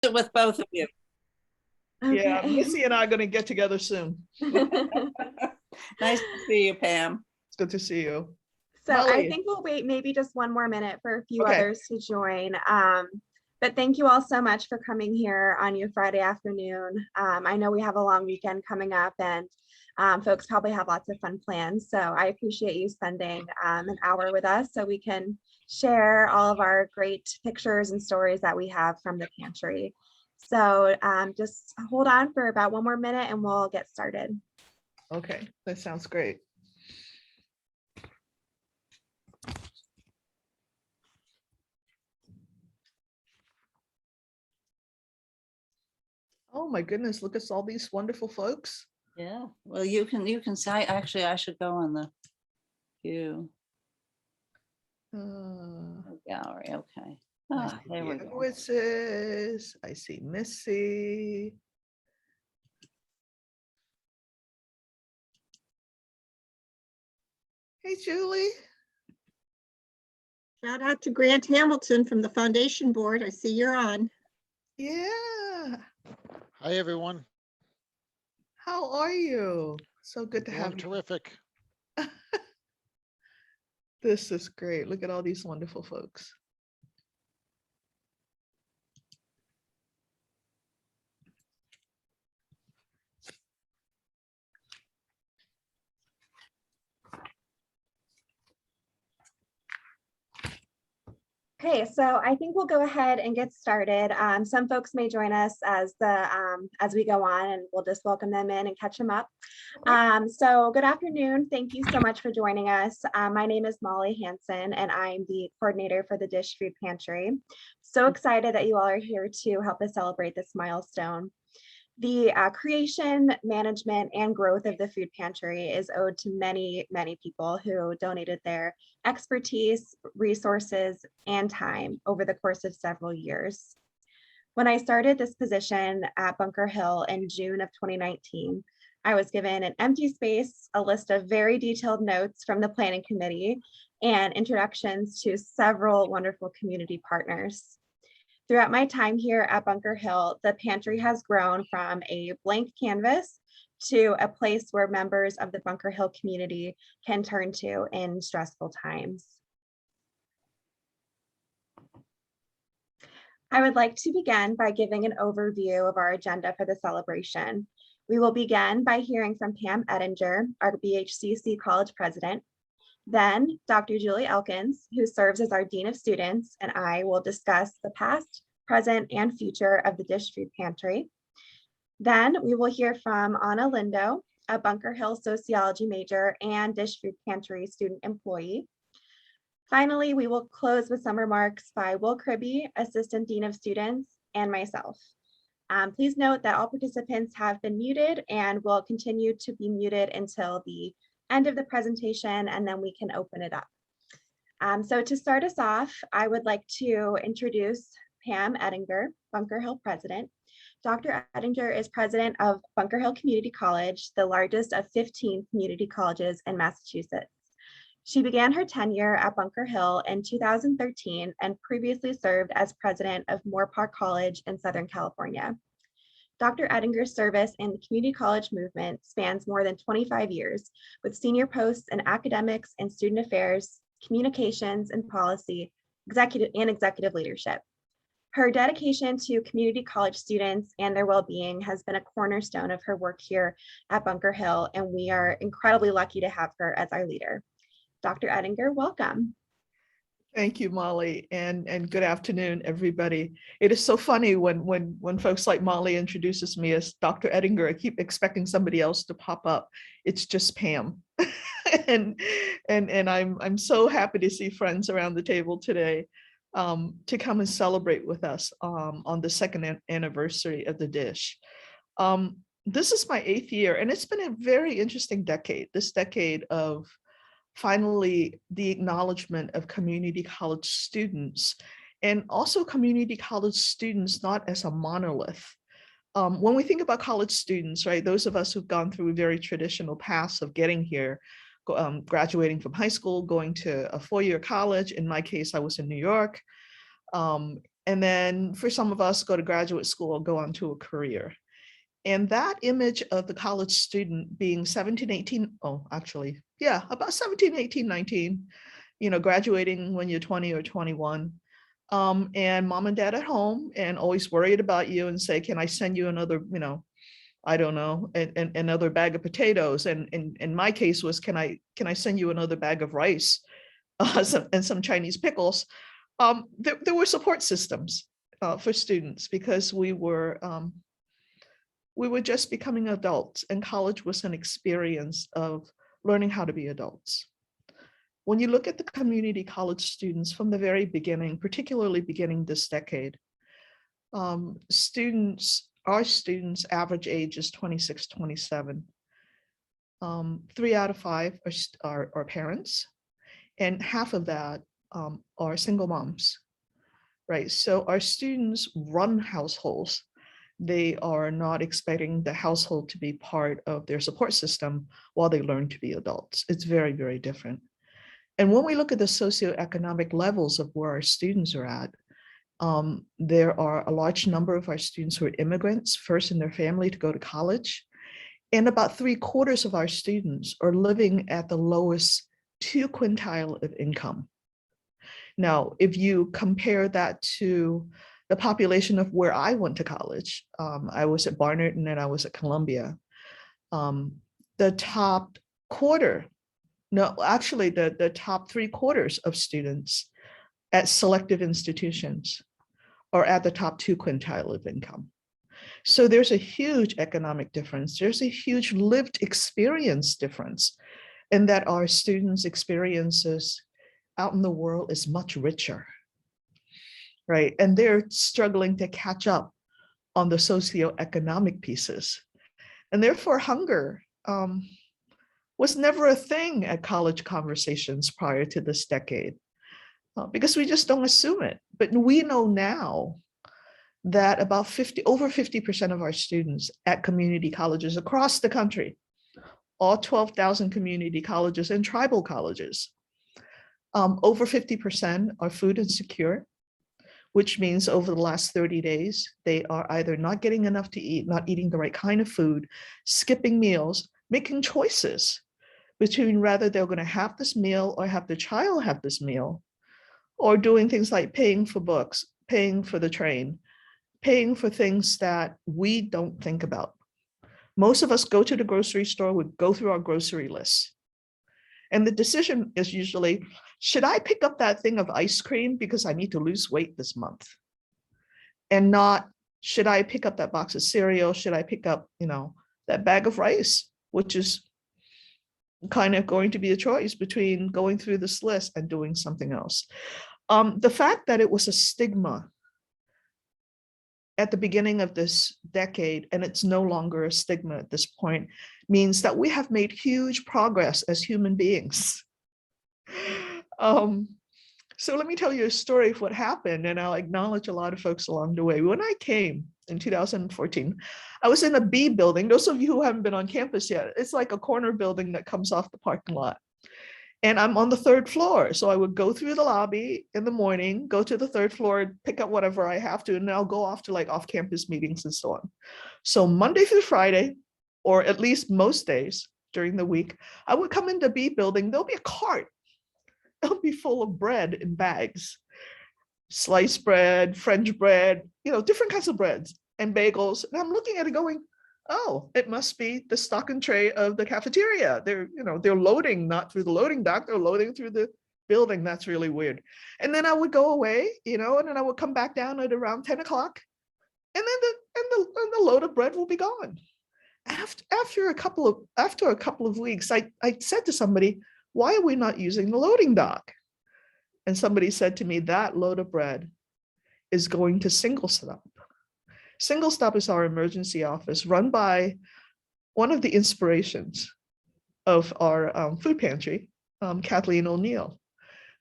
it with both of you. Yeah, Okay. Missy and I are going to get together soon. Nice to see you, Pam. It's good to see you. So I Molly. think we'll wait maybe just one more minute for a few Okay. others to join. But thank you all so much for coming here on your Friday afternoon. I know we have a long weekend coming up and folks probably have lots of fun plans. So I appreciate you spending an hour with us so we can share all of our great pictures and stories that we have from the pantry. So just hold on for about one more minute and we'll get started. Okay, that sounds great. Oh my goodness, look at all these wonderful folks. Yeah, well, you can say, actually, I should go on the view gallery. Okay. I Ah, see there we the go. Edwardses. I see Missy. Hey, Julie. Shout out to Grant Hamilton from the Foundation Board. I see you're on. Yeah. Hi, everyone. How are you? So good to Doing have you. terrific. This is great. Look at all these wonderful folks. Okay, so I think we'll go ahead and get started. Some folks may join us as we go on, and we'll just welcome them in and catch them up. So good afternoon. Thank you so much for joining us. My name is Molly Hanson, and I'm the coordinator for the Dish Food Pantry. So excited that you all are here to help us celebrate this milestone. The creation, management, and growth of the food pantry is owed to many, many people who donated their expertise, resources, and time over the course of several years. When I started this position at Bunker Hill in June of 2019, I was given an empty space, a list of very detailed notes from the planning committee, and introductions to several wonderful community partners. Throughout my time here at Bunker Hill, the pantry has grown from a blank canvas to a place where members of the Bunker Hill community can turn to in stressful times. I would like to begin by giving an overview of our agenda for the celebration. We will begin by hearing from Pam Ettinger, our BHCC College President. Then Dr. Julie Elkins, who serves as our Dean of Students, and I will discuss the past, present, and future of the Dish Food Pantry. Then we will hear from Anna Lindo, a Bunker Hill sociology major and Dish Food Pantry student employee. Finally, we will close with some remarks by Will Kribbe, Assistant Dean of Students, and myself. Please note that all participants have been muted and will continue to be muted until the end of the presentation, and then we can open it up. So to start us off, I would like to introduce Pam Ettinger, Bunker Hill President. Dr. Ettinger is president of Bunker Hill Community College, the largest of 15 community colleges in Massachusetts. She began her tenure at Bunker Hill in 2013 and previously served as president of Moorpark College in Southern California. Dr. Ettinger's service in the community college movement spans more than 25 years, with senior posts in academics and student affairs, communications and policy, executive leadership. Her dedication to community college students and their well-being has been a cornerstone of her work here at Bunker Hill, and we are incredibly lucky to have her as our leader. Dr. Ettinger, welcome. Thank you, Molly, and good afternoon, everybody. It is so funny when folks like Molly introduces me as Dr. Ettinger, I keep expecting somebody else to pop up. It's just Pam. and I'm so happy to see friends around the table today to come and celebrate with us on the second anniversary of the Dish. This is my 8th year, and it's been a very interesting decade, this decade of finally the acknowledgement of community college students, and also community college students not as a monolith. When we think about college students, right, those of us who've gone through very traditional paths of getting here, graduating from high school, going to a 4-year college. In my case, I was in New York, And then for some of us, go to graduate school or go on to a career. And that image of the college student being 17, 18, oh, actually, yeah, about 17, 18, 19, graduating when you're 20 or 21, and mom and dad at home and always worried about you and say, can I send you another, I don't know, another bag of potatoes. And in my case was, can I send you another bag of rice and some Chinese pickles? There were support systems for students because we were just becoming adults, and college was an experience of learning how to be adults. When you look at the community college students from the very beginning, particularly beginning this decade, our students' average age is 26, 27. 3 out of 5 are parents, and half of that are single moms, right? So our students run households. They are not expecting the household to be part of their support system while they learn to be adults. It's very, very different. And when we look at the socioeconomic levels of where our students are at, there are a large number of our students who are immigrants, first in their family to go to college. And about 3/4 of our students are living at the lowest 2 quintile of income. Now, if you compare that to the population of where I went to college, I was at Barnard and then I was at Columbia. The top quarter, no, actually the top 3/4 of students at selective institutions are at the top 2 quintile of income. So there's a huge economic difference. There's a huge lived experience difference in that our students' experiences out in the world is much richer, right? And they're struggling to catch up on the socioeconomic pieces. And therefore hunger was never a thing at college conversations prior to this decade, because we just don't assume it. But we know now that about over 50% of our students at community colleges across the country, all 12,000 community colleges and tribal colleges, over 50% are food insecure, which means over the last 30 days, they are either not getting enough to eat, not eating the right kind of food, skipping meals, making choices between whether they're going to have this meal or have the child have this meal, or doing things like paying for books, paying for the train, paying for things that we don't think about. Most of us go to the grocery store, we go through our grocery list. And the decision is usually, should I pick up that thing of ice cream because I need to lose weight this month? And not, should I pick up that box of cereal? Should I pick up, that bag of rice, which is kind of going to be a choice between going through this list and doing something else. The fact that it was a stigma at the beginning of this decade, and it's no longer a stigma at this point, means that we have made huge progress as human beings. So let me tell you a story of what happened, and I'll acknowledge a lot of folks along the way. When I came in 2014, I was in a B building. Those of you who haven't been on campus yet, it's like a corner building that comes off the parking lot. And I'm on the 3rd floor. So I would go through the lobby in the morning, go to the 3rd floor, pick up whatever I have to, and then I'll go off to like off-campus meetings and so on. So Monday through Friday, or at least most days during the week, I would come into B building, there'll be a cart. It'll be full of bread in bags, sliced bread, French bread, different kinds of breads and bagels. And I'm looking at it going, oh, it must be the stock and tray of the cafeteria. They're loading not through the loading dock, they're loading through the building. That's really weird. And then I would go away, and then I would come back down at around 10 o'clock, and then the load of bread will be gone. After a couple of weeks, I said to somebody, why are we not using the loading dock? And somebody said to me, that load of bread is going to Single Stop. Single Stop is our emergency office run by one of the inspirations of our food pantry, Kathleen O'Neill.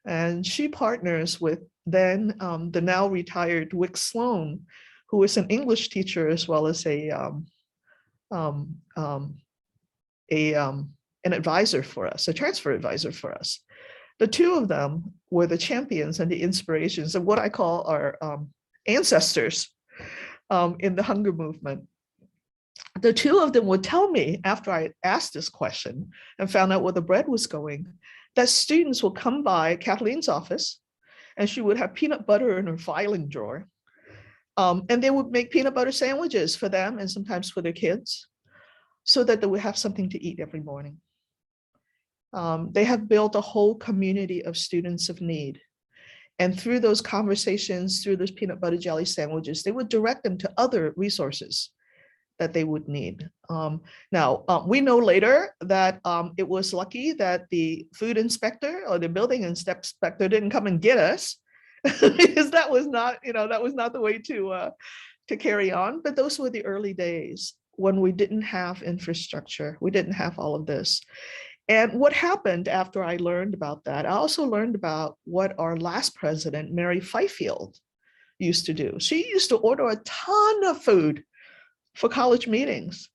And she partners with then the now retired Wick Sloan, who is an English teacher as well as an advisor for us, a transfer advisor for us. The two of them were the champions and the inspirations of what I call our ancestors in the hunger movement. The two of them would tell me after I asked this question and found out where the bread was going, that students would come by Kathleen's office and she would have peanut butter in her filing drawer. And they would make peanut butter sandwiches for them and sometimes for their kids so that they would have something to eat every morning. They have built a whole community of students of need. And through those conversations, through those peanut butter jelly sandwiches, they would direct them to other resources that they would need. Now, we know later that it was lucky that the food inspector or the building inspector didn't come and get us because that was not, that was not the way to carry on. But those were the early days when we didn't have infrastructure. We didn't have all of this. And what happened after I learned about that, I also learned about what our last president, Mary Fifield, used to do. She used to order a ton of food for college meetings.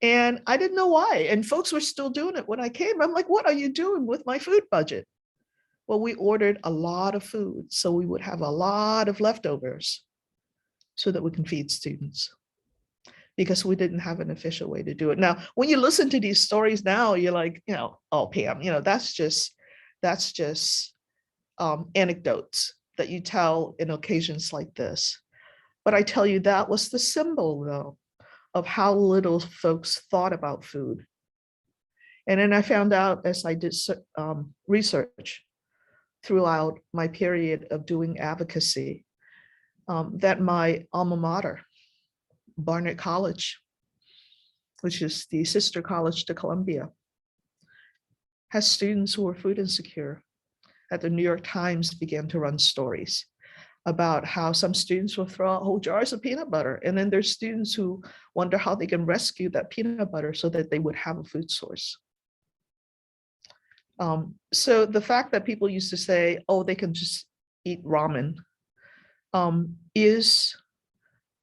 And I didn't know why. And folks were still doing it when I came. I'm like, what are you doing with my food budget? Well, we ordered a lot of food, so we would have a lot of leftovers so that we can feed students, because we didn't have an official way to do it. Now, when you listen to these stories now, you're like, oh, Pam, that's just anecdotes that you tell in occasions like this. But I tell you, that was the symbol, though, of how little folks thought about food. And then I found out as I did research throughout my period of doing advocacy, that my alma mater, Barnard College, which is the sister college to Columbia, has students who are food insecure. That the New York Times began to run stories about how some students will throw out whole jars of peanut butter. And then there's students who wonder how they can rescue that peanut butter so that they would have a food source. So the fact that people used to say, oh, they can just eat ramen is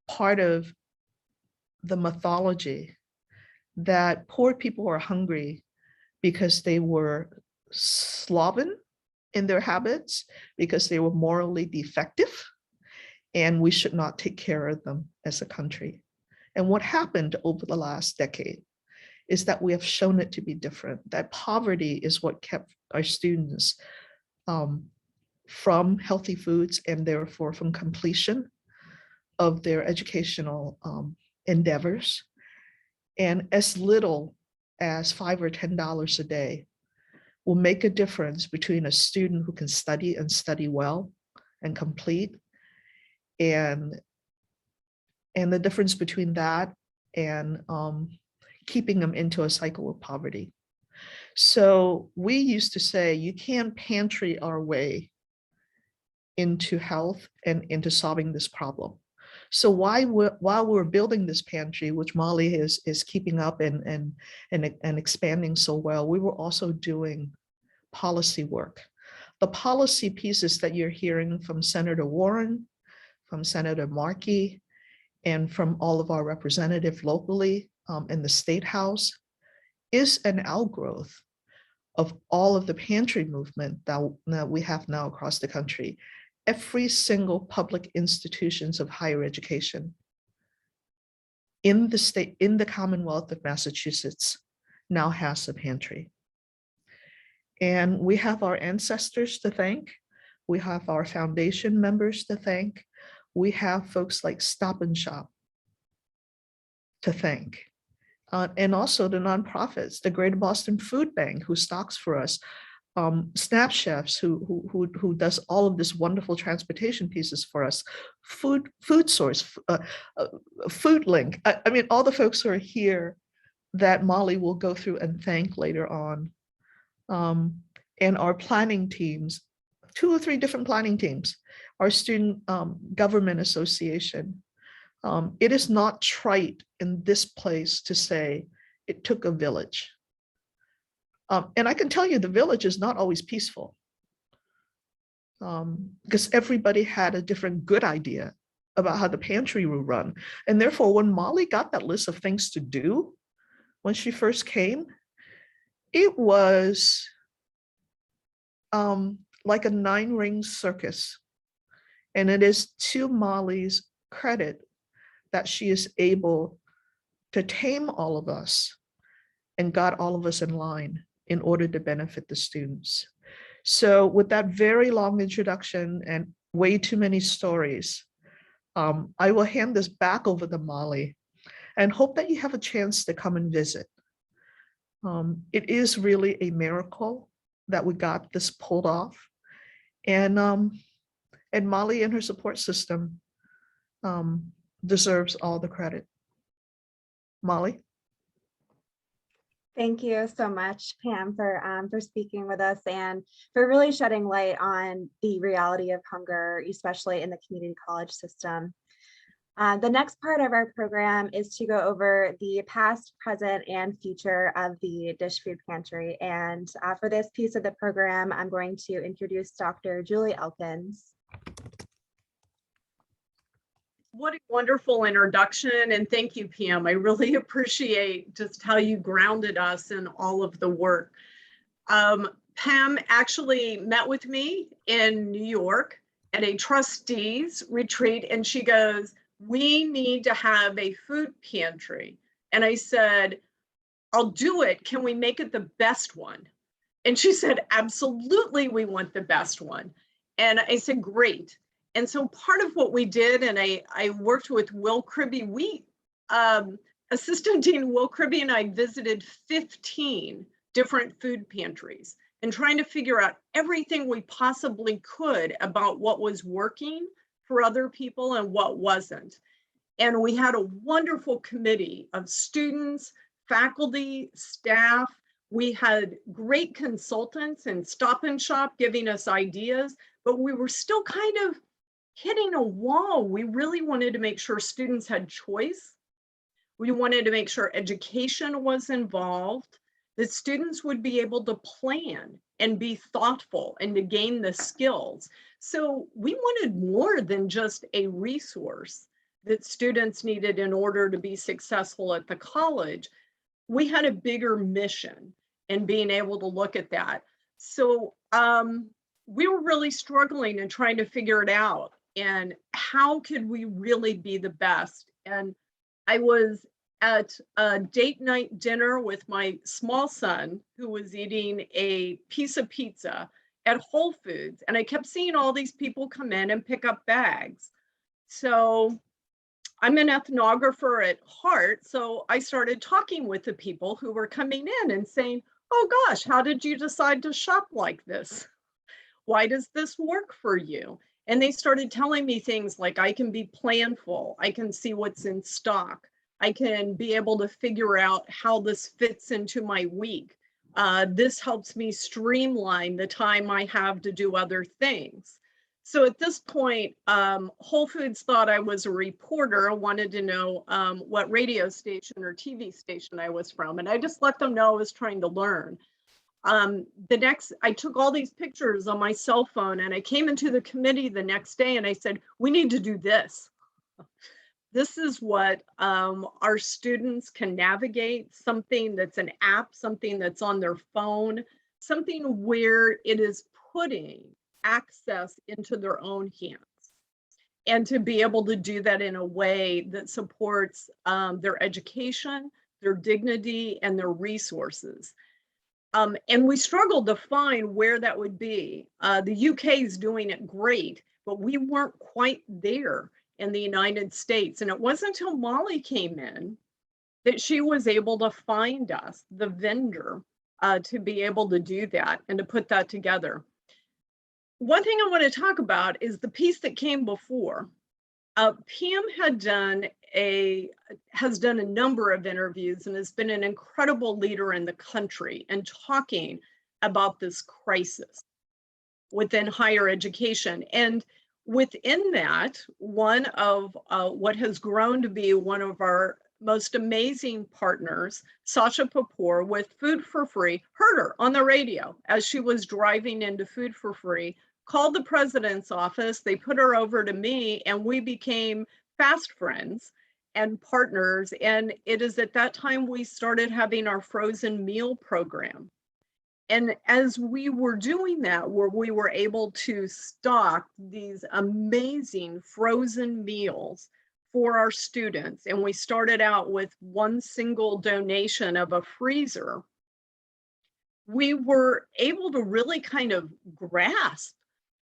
part of the mythology that poor people are hungry because they were sloven in their habits, because they were morally defective, and we should not take care of them as a country. And what happened over the last decade is that we have shown it to be different, that poverty is what kept our students from healthy foods and therefore from completion of their educational endeavors. And as little as $5 or $10 a day will make a difference between a student who can study and study well and complete, and the difference between that and keeping them into a cycle of poverty. So we used to say, you can't pantry our way into health and into solving this problem. So while we're building this pantry, which Molly is keeping up and expanding so well, we were also doing policy work. The policy pieces that you're hearing from Senator Warren, from Senator Markey, and from all of our representatives locally in the State House is an outgrowth of all of the pantry movement that we have now across the country. Every single public institutions of higher education in the state, in the Commonwealth of Massachusetts, now has a pantry. And we have our ancestors to thank. We have our foundation members to thank. We have folks like Stop and Shop to thank. And also the nonprofits, the Greater Boston Food Bank, who stocks for us, Snap Chefs, who does all of this wonderful transportation pieces for us, Food Source, Food Link. I mean, all the folks who are here that Molly will go through and thank later on. And our planning teams, 2 or 3 different planning teams, our Student Government Association. It is not trite in this place to say it took a village. And I can tell you the village is not always peaceful, because everybody had a different good idea about how the pantry will run. And therefore, when Molly got that list of things to do when she first came, it was like a 9-ring circus. And it is to Molly's credit that she is able to tame all of us and got all of us in line in order to benefit the students. So with that very long introduction and way too many stories, I will hand this back over to Molly and hope that you have a chance to come and visit. It is really a miracle that we got this pulled off. And Molly and her support system deserves all the credit. Molly? Thank you so much, Pam, for speaking with us and for really shedding light on the reality of hunger, especially in the community college system. The next part of our program is to go over the past, present, and future of the Dish Food Pantry. And for this piece of the program, I'm going to introduce Dr. Julie Elkins. What a wonderful introduction, and thank you, Pam. I really appreciate just how you grounded us in all of the work. Pam actually met with me in New York at a trustees retreat, and she goes, "We need to have a food pantry." And I said, "I'll do it. Can we make it the best one?" And she said, "Absolutely, we want the best one." And I said, "Great." And so part of what we did, and I worked with Will Kribbe, Assistant Dean Will Kribbe and I visited 15 different food pantries and trying to figure out everything we possibly could about what was working for other people and what wasn't. And we had a wonderful committee of students, faculty, staff. We had great consultants and Stop and Shop giving us ideas, but we were still kind of hitting a wall. We really wanted to make sure students had choice. We wanted to make sure education was involved, that students would be able to plan and be thoughtful and to gain the skills. So we wanted more than just a resource that students needed in order to be successful at the college. We had a bigger mission in being able to look at that. So we were really struggling and trying to figure it out. And how could we really be the best? And I was at a date night dinner with my small son who was eating a piece of pizza at Whole Foods. And I kept seeing all these people come in and pick up bags. So I'm an ethnographer at heart. So I started talking with the people who were coming in and saying, "Oh gosh, how did you decide to shop like this? Why does this work for you?" And they started telling me things like, I can be planful, I can see what's in stock, I can be able to figure out how this fits into my week. This helps me streamline the time I have to do other things. So at this point, Whole Foods thought I was a reporter and wanted to know what radio station or TV station I was from. And I just let them know I was trying to learn. I took all these pictures on my cell phone and I came into the committee the next day and I said, "We need to do this. This is what our students can navigate, something that's an app, something that's on their phone, something where it is putting access into their own hands. And to be able to do that in a way that supports their education, their dignity, and their resources." And we struggled to find where that would be. The UK is doing it great, but we weren't quite there in the United States. And it wasn't until Molly came in that she was able to find us, the vendor, to be able to do that and to put that together. One thing I want to talk about is the piece that came before. Pam has done a number of interviews and has been an incredible leader in the country and talking about this crisis within higher education. And within that, one of what has grown to be one of our most amazing partners, Sasha Papour with Food for Free, heard her on the radio as she was driving into Food for Free, called the president's office, they put her over to me, and we became fast friends and partners. And it is at that time we started having our frozen meal program. And as we were doing that, where we were able to stock these amazing frozen meals for our students, and we started out with one single donation of a freezer, we were able to really kind of grasp,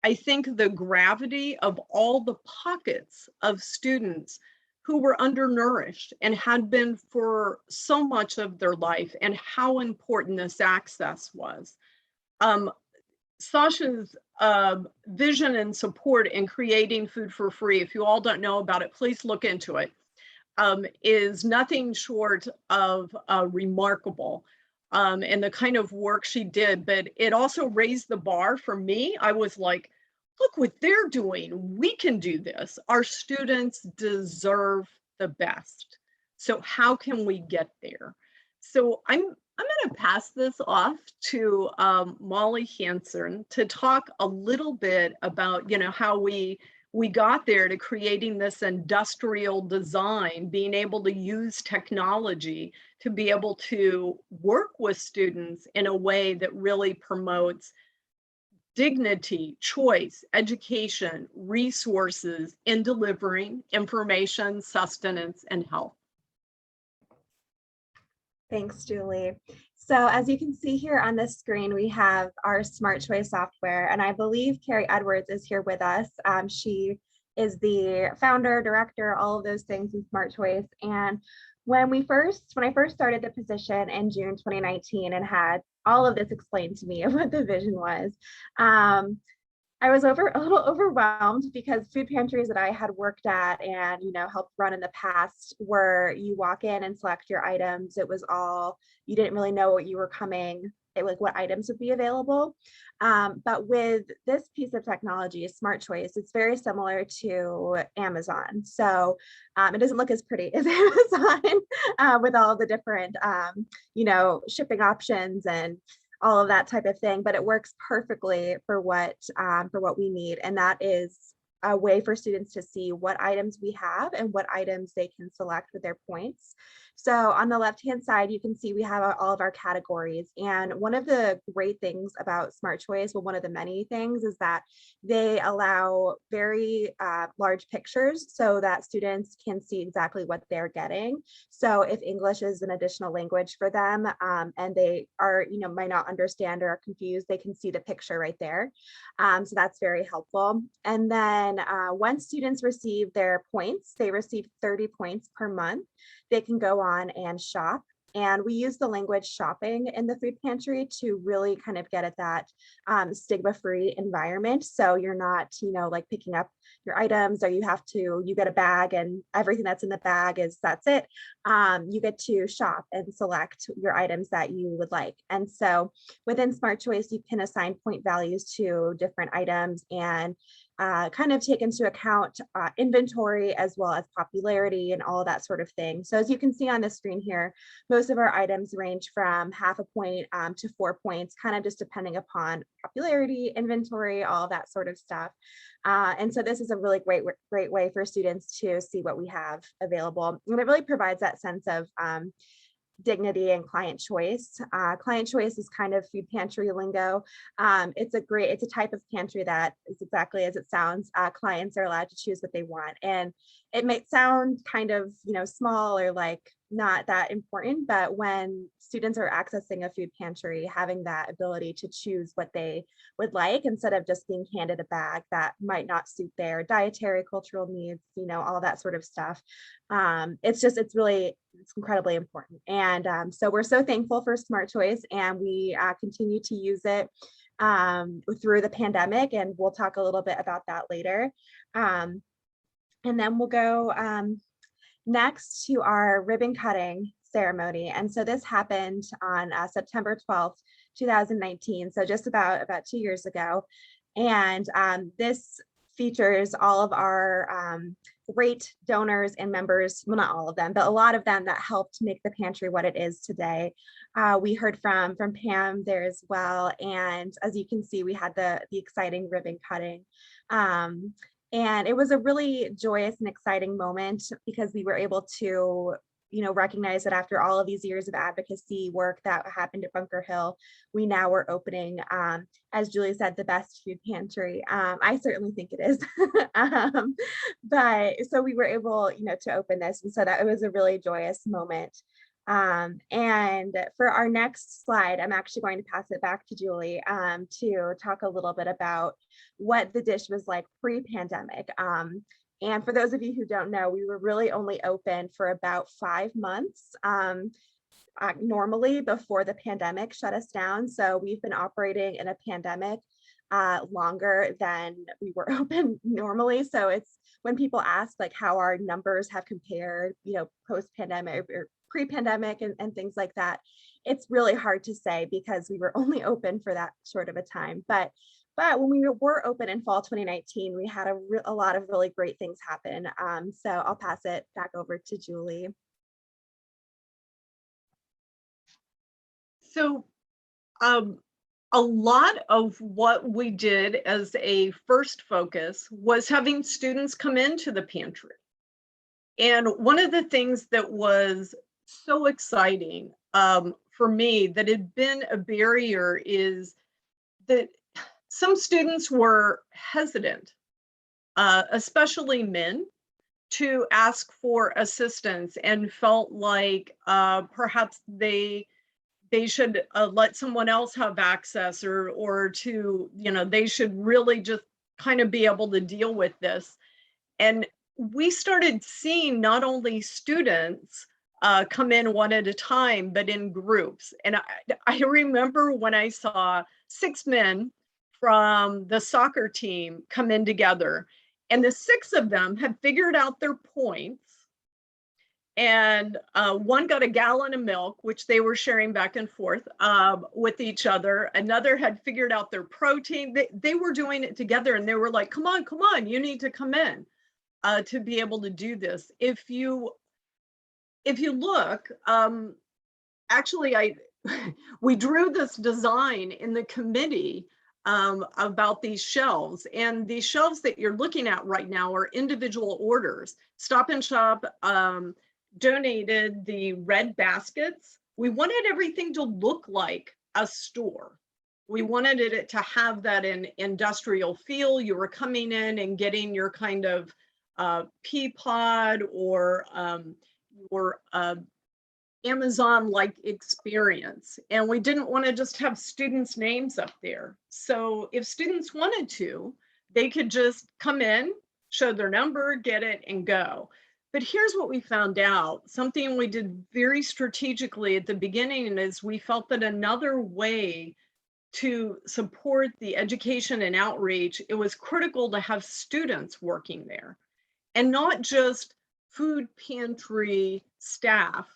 I think, the gravity of all the pockets of students who were undernourished and had been for so much of their life, and how important this access was. Sasha's vision and support in creating Food for Free, if you all don't know about it, please look into it, is nothing short of remarkable. And the kind of work she did, but it also raised the bar for me. I was like, look what they're doing. We can do this. Our students deserve the best. So how can we get there? So I'm going to pass this off to Molly Hanson to talk a little bit about, how we got there to creating this industrial design, being able to use technology to be able to work with students in a way that really promotes dignity, choice, education, resources in delivering information, sustenance, and health. Thanks, Julie. So as you can see here on the screen, we have our Smart Choice software, and I believe Carrie Edwards is here with us. She is the founder, director, all of those things in Smart Choice. And when I first started the position in June 2019 and had all of this explained to me of what the vision was, I was a little overwhelmed, because food pantries that I had worked at and helped run in the past were you walk in and select your items. It was all, you didn't really know what you were coming, what items would be available. But with this piece of technology, Smart Choice, it's very similar to Amazon. So it doesn't look as pretty as Amazon with all the different shipping options and all of that type of thing, but it works perfectly for what we need. And that is a way for students to see what items we have and what items they can select with their points. So on the left-hand side, you can see we have all of our categories. And one of the great things about Smart Choice, well, one of the many things, is that they allow very large pictures so that students can see exactly what they're getting. So if English is an additional language for them and they are, might not understand or are confused, they can see the picture right there. So that's very helpful. And then once students receive their points, they receive 30 points per month. They can go on and shop. And we use the language shopping in the food pantry to really kind of get at that stigma-free environment. So you're not, like picking up your items, or you get a bag and everything that's in the bag that's it. You get to shop and select your items that you would like. And so within Smart Choice, you can assign point values to different items and kind of take into account inventory as well as popularity and all of that sort of thing. So as you can see on the screen here, most of our items range from 0.5 point to 4 points, kind of just depending upon popularity, inventory, all of that sort of stuff. And so this is a really great way for students to see what we have available. And it really provides that sense of dignity and client choice. Client choice is kind of food pantry lingo. It's a type of pantry that is exactly as it sounds. Clients are allowed to choose what they want. And it may sound kind of, small or like not that important, but when students are accessing a food pantry, having that ability to choose what they would like instead of just being handed a bag that might not suit their dietary, cultural needs, all that sort of stuff. It's incredibly important. And so we're so thankful for Smart Choice, and we continue to use it through the pandemic, and we'll talk a little bit about that later. And then we'll go next to our ribbon cutting ceremony. And so this happened on September 12th, 2019. So just about 2 years ago. And this features all of our great donors and members, well, not all of them, but a lot of them that helped make the pantry what it is today. We heard from Pam there as well. And as you can see, we had the exciting ribbon cutting. And it was a really joyous and exciting moment because we were able to recognize that after all of these years of advocacy work that happened at Bunker Hill, we now are opening, as Julie said, the best food pantry. I certainly think it is. But so we were able, to open this. And so that was a really joyous moment. And for our next slide, I'm actually going to pass it back to Julie to talk a little bit about what the dish was like pre-pandemic. And for those of you who don't know, we were really only open for about 5 months normally before the pandemic shut us down. So we've been operating in a pandemic longer than we were open normally. So it's when people ask like how our numbers have compared, post-pandemic or pre-pandemic and things like that, it's really hard to say because we were only open for that short of a time. But when we were open in fall 2019, we had a lot of really great things happen. So I'll pass it back over to Julie. So a lot of what we did as a first focus was having students come into the pantry. And one of the things that was so exciting for me that had been a barrier is that some students were hesitant, especially men, to ask for assistance and felt like perhaps they should let someone else have access or to, they should really just kind of be able to deal with this. And we started seeing not only students come in one at a time, but in groups. And I remember when I saw 6 men from the soccer team come in together, and the 6 of them had figured out their points. And one got a gallon of milk, which they were sharing back and forth with each other. Another had figured out their protein. They were doing it together, and they were like, come on, you need to come in to be able to do this. If you look, actually, we drew this design in the committee about these shelves, and these shelves that you're looking at right now are individual orders. Stop and Shop donated the red baskets. We wanted everything to look like a store. We wanted it to have that industrial feel. You were coming in and getting your kind of pea pod or your Amazon-like experience. And we didn't want to just have students' names up there. So if students wanted to, they could just come in, show their number, get it, and go. But here's what we found out. Something we did very strategically at the beginning is we felt that another way to support the education and outreach, it was critical to have students working there, and not just food pantry staff,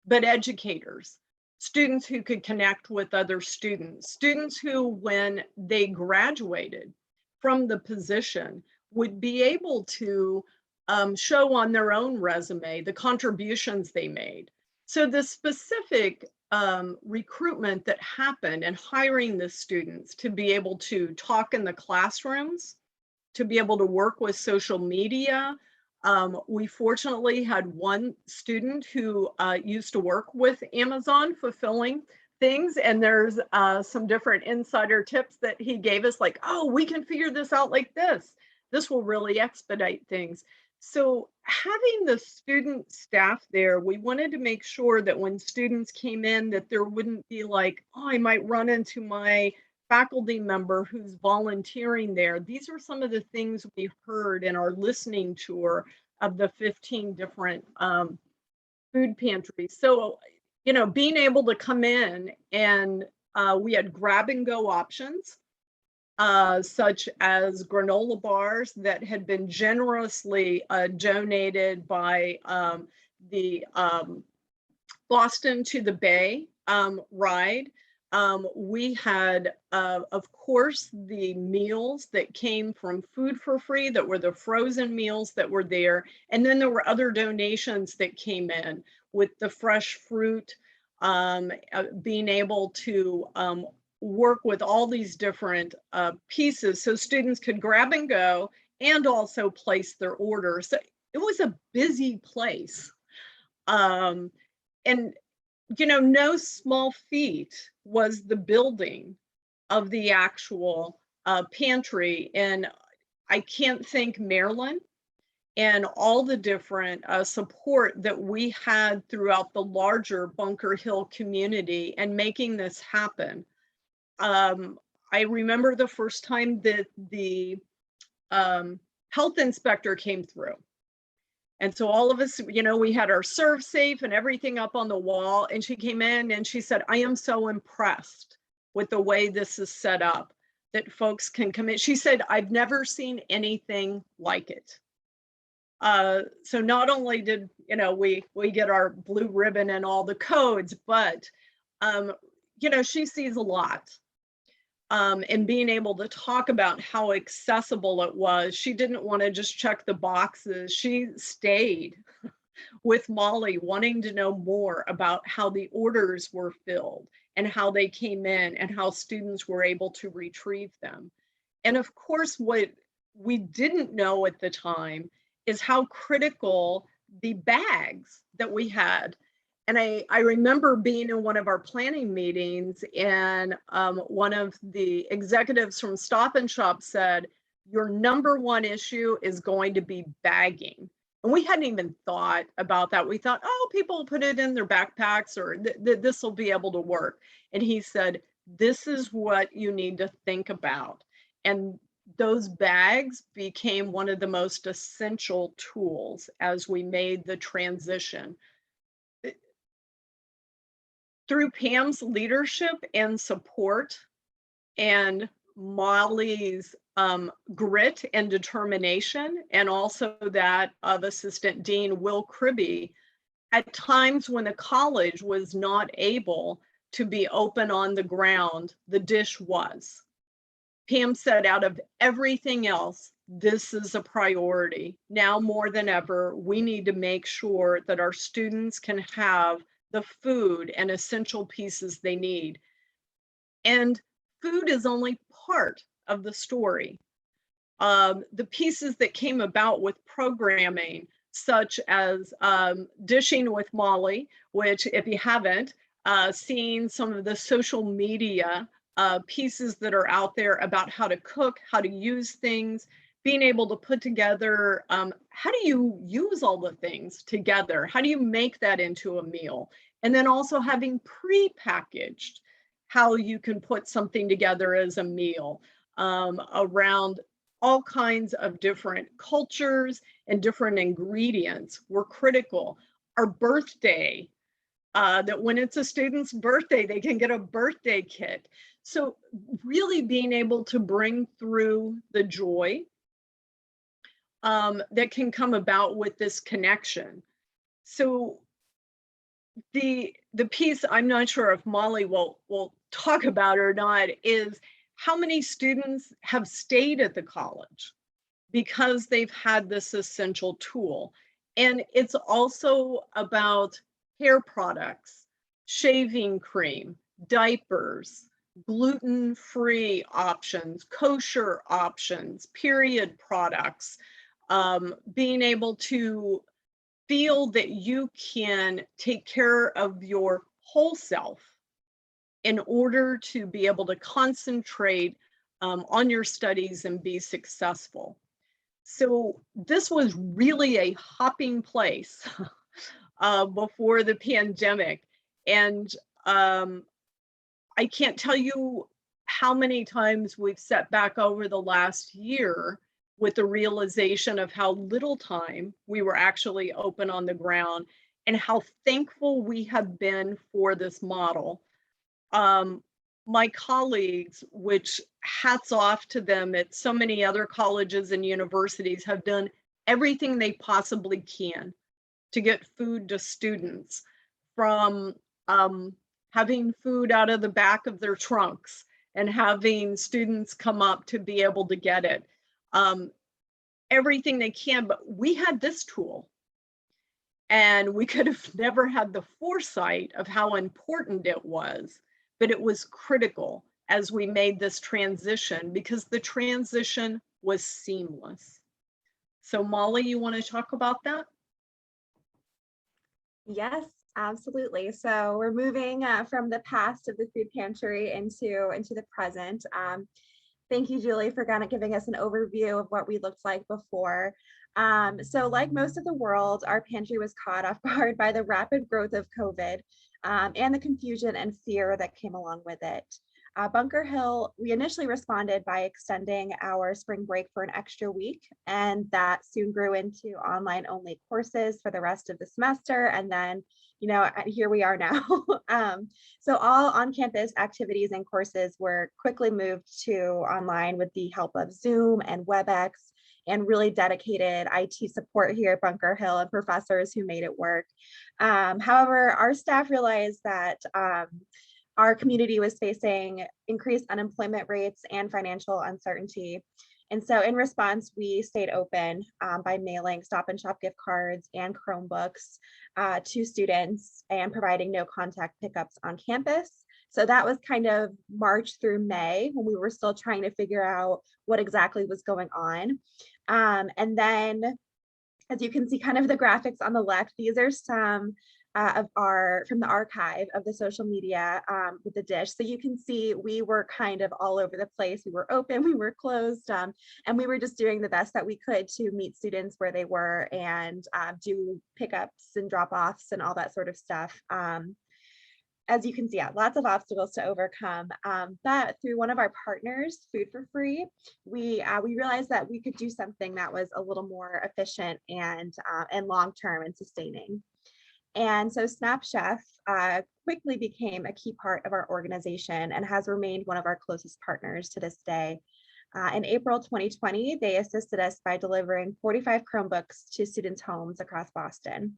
but educators, students who could connect with other students, students who, when they graduated from the position, would be able to show on their own resume the contributions they made. So the specific recruitment that happened and hiring the students to be able to talk in the classrooms, to be able to work with social media. We fortunately had one student who used to work with Amazon fulfilling things, and there's some different insider tips that he gave us, like, oh, we can figure this out like this. This will really expedite things. So having the student staff there, we wanted to make sure that when students came in, that there wouldn't be like, oh, I might run into my faculty member who's volunteering there. These are some of the things we heard in our listening tour of the 15 different food pantries. So, being able to come in and we had grab and go options, such as granola bars that had been generously donated by the Boston to the Bay ride. We had, of course, the meals that came from Food for Free, that were the frozen meals that were there. And then there were other donations that came in with the fresh fruit, being able to work with all these different pieces so students could grab and go and also place their orders. So it was a busy place. And, you know, no small feat was the building of the actual pantry. And I can't thank Marilyn and all the different support that we had throughout the larger Bunker Hill community and making this happen. I remember the first time that the health inspector came through. And so all of us, you know, we had our serve safe and everything up on the wall. And she came in and she said, I am so impressed with the way this is set up that folks can come in. She said, I've never seen anything like it. So not only did, you know, we get our blue ribbon and all the codes, but, you know, she sees a lot. And being able to talk about how accessible it was. She didn't want to just check the boxes. She stayed with Molly wanting to know more about how the orders were filled and how they came in and how students were able to retrieve them. And of course, what we didn't know at the time is how critical the bags that we had. And I remember being in one of our planning meetings and one of the executives from Stop and Shop said, your number one issue is going to be bagging. And we hadn't even thought about that. We thought, oh, people put it in their backpacks or this will be able to work. And he said, this is what you need to think about. And those bags became one of the most essential tools as we made the transition. Through Pam's leadership and support and Molly's grit and determination, and also that of Assistant Dean Will Kribbe, at times when the college was not able to be open on the ground, the dish was. Pam said, out of everything else, this is a priority. Now more than ever, we need to make sure that our students can have the food and essential pieces they need. And food is only part of the story. The pieces that came about with programming, such as Dishing with Molly, which if you haven't, seen some of the social media pieces that are out there about how to cook, how to use things, being able to put together, how do you use all the things together? How do you make that into a meal? And then also having pre-packaged how you can put something together as a meal around all kinds of different cultures and different ingredients were critical. Our birthday, that when it's a student's birthday, they can get a birthday kit. So really being able to bring through the joy that can come about with this connection. So the piece, I'm not sure if Molly will talk about or not, is how many students have stayed at the college because they've had this essential tool. And it's also about hair products, shaving cream, diapers, gluten-free options, kosher options, period products, being able to feel that you can take care of your whole self in order to be able to concentrate on your studies and be successful. So this was really a hopping place before the pandemic. And I can't tell you how many times we've sat back over the last year with the realization of how little time we were actually open on the ground and how thankful we have been for this model. My colleagues, which hats off to them at so many other colleges and universities, have done everything they possibly can to get food to students, from having food out of the back of their trunks and having students come up to be able to get it. Everything they can, but we had this tool and we could have never had the foresight of how important it was, but it was critical as we made this transition because the transition was seamless. So Molly, you want to talk about that? Yes, absolutely. So we're moving from the past of the food pantry into the present. Thank you, Julie, for kind of giving us an overview of what we looked like before. So like most of the world, our pantry was caught off guard by the rapid growth of COVID and the confusion and fear that came along with it. Bunker Hill, we initially responded by extending our spring break for an extra week, and that soon grew into online only courses for the rest of the semester. And then, here we are now. So all on-campus activities and courses were quickly moved to online with the help of Zoom and WebEx and really dedicated IT support here at Bunker Hill and professors who made it work. However, our staff realized that our community was facing increased unemployment rates and financial uncertainty. And so in response, we stayed open by mailing Stop and Shop gift cards and Chromebooks to students and providing no contact pickups on campus. So that was kind of March through May when we were still trying to figure out what exactly was going on. And then, as you can see kind of the graphics on the left, these are some from the archive of the social media with the dish. So you can see we were kind of all over the place. We were open, we were closed, and we were just doing the best that we could to meet students where they were and do pickups and drop-offs and all that sort of stuff. As you can see, lots of obstacles to overcome. But through one of our partners, Food for Free, we realized that we could do something that was a little more efficient and long-term and sustaining. And so Snap Chef quickly became a key part of our organization and has remained one of our closest partners to this day. In April 2020, they assisted us by delivering 45 Chromebooks to students' homes across Boston.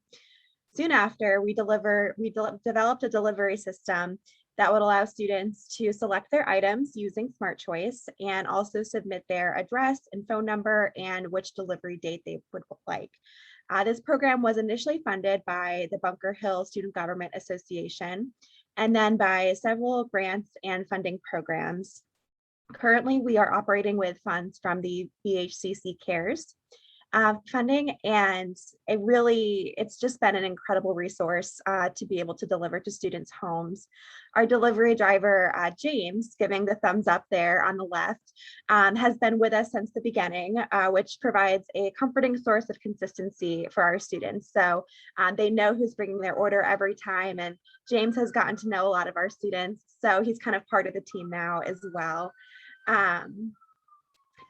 Soon after, we developed a delivery system that would allow students to select their items using Smart Choice and also submit their address and phone number and which delivery date they would like. This program was initially funded by the Bunker Hill Student Government Association and then by several grants and funding programs. Currently, we are operating with funds from the BHCC CARES funding, and it's just been an incredible resource to be able to deliver to students' homes. Our delivery driver, James, giving the thumbs up there on the left, has been with us since the beginning, which provides a comforting source of consistency for our students. So they know who's bringing their order every time, and James has gotten to know a lot of our students, so he's kind of part of the team now as well.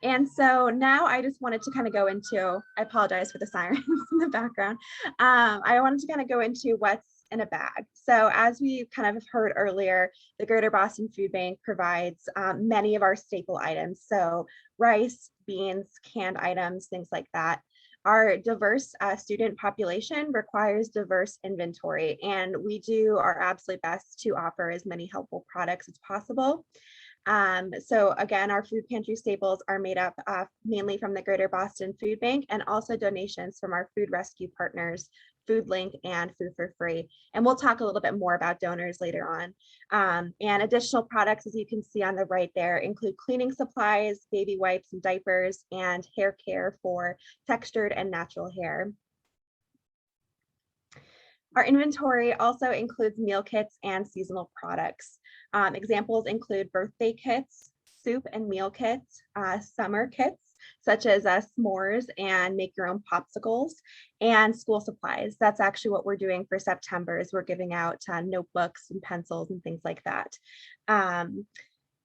And so now I just wanted to kind of go into, I apologize for the sirens in the background. I wanted to kind of go into what's in a bag. So as we kind of heard earlier, the Greater Boston Food Bank provides many of our staple items. So rice, beans, canned items, things like that. Our diverse student population requires diverse inventory, and we do our absolute best to offer as many helpful products as possible. So again, our food pantry staples are made up mainly from the Greater Boston Food Bank and also donations from our food rescue partners, FoodLink and Food for Free. And we'll talk a little bit more about donors later on. And additional products, as you can see on the right there, include cleaning supplies, baby wipes and diapers, and hair care for textured and natural hair. Our inventory also includes meal kits and seasonal products. Examples include birthday kits, soup and meal kits, summer kits, such as s'mores and make your own popsicles, and school supplies. That's actually what we're doing for September, is we're giving out notebooks and pencils and things like that.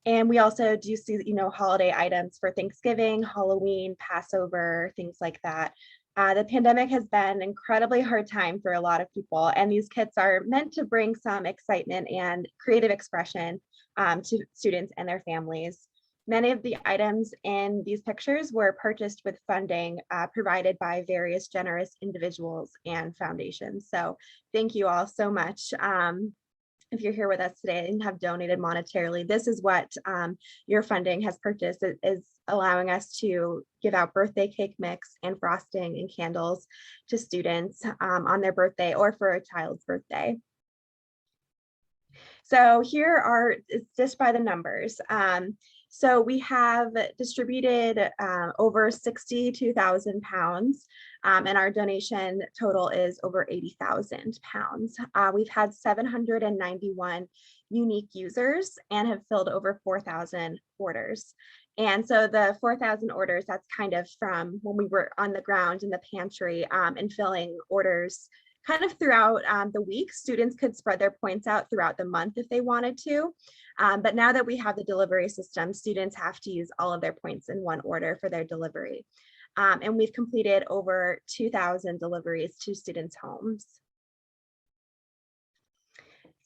And we also do see, holiday items for Thanksgiving, Halloween, Passover, things like that. The pandemic has been an incredibly hard time for a lot of people, and these kits are meant to bring some excitement and creative expression to students and their families. Many of the items in these pictures were purchased with funding provided by various generous individuals and foundations. So thank you all so much. If you're here with us today and have donated monetarily, this is what your funding has purchased. It is allowing us to give out birthday cake mix and frosting and candles to students on their birthday or for a child's birthday. So here it's just by the numbers. So we have distributed over 62,000 pounds, and our donation total is over 80,000 pounds. We've had 791 unique users and have filled over 4,000 orders. And so the 4,000 orders, that's kind of from when we were on the ground in the pantry and filling orders kind of throughout the week. Students could spread their points out throughout the month if they wanted to. But now that we have the delivery system, students have to use all of their points in one order for their delivery. And we've completed over 2,000 deliveries to students' homes.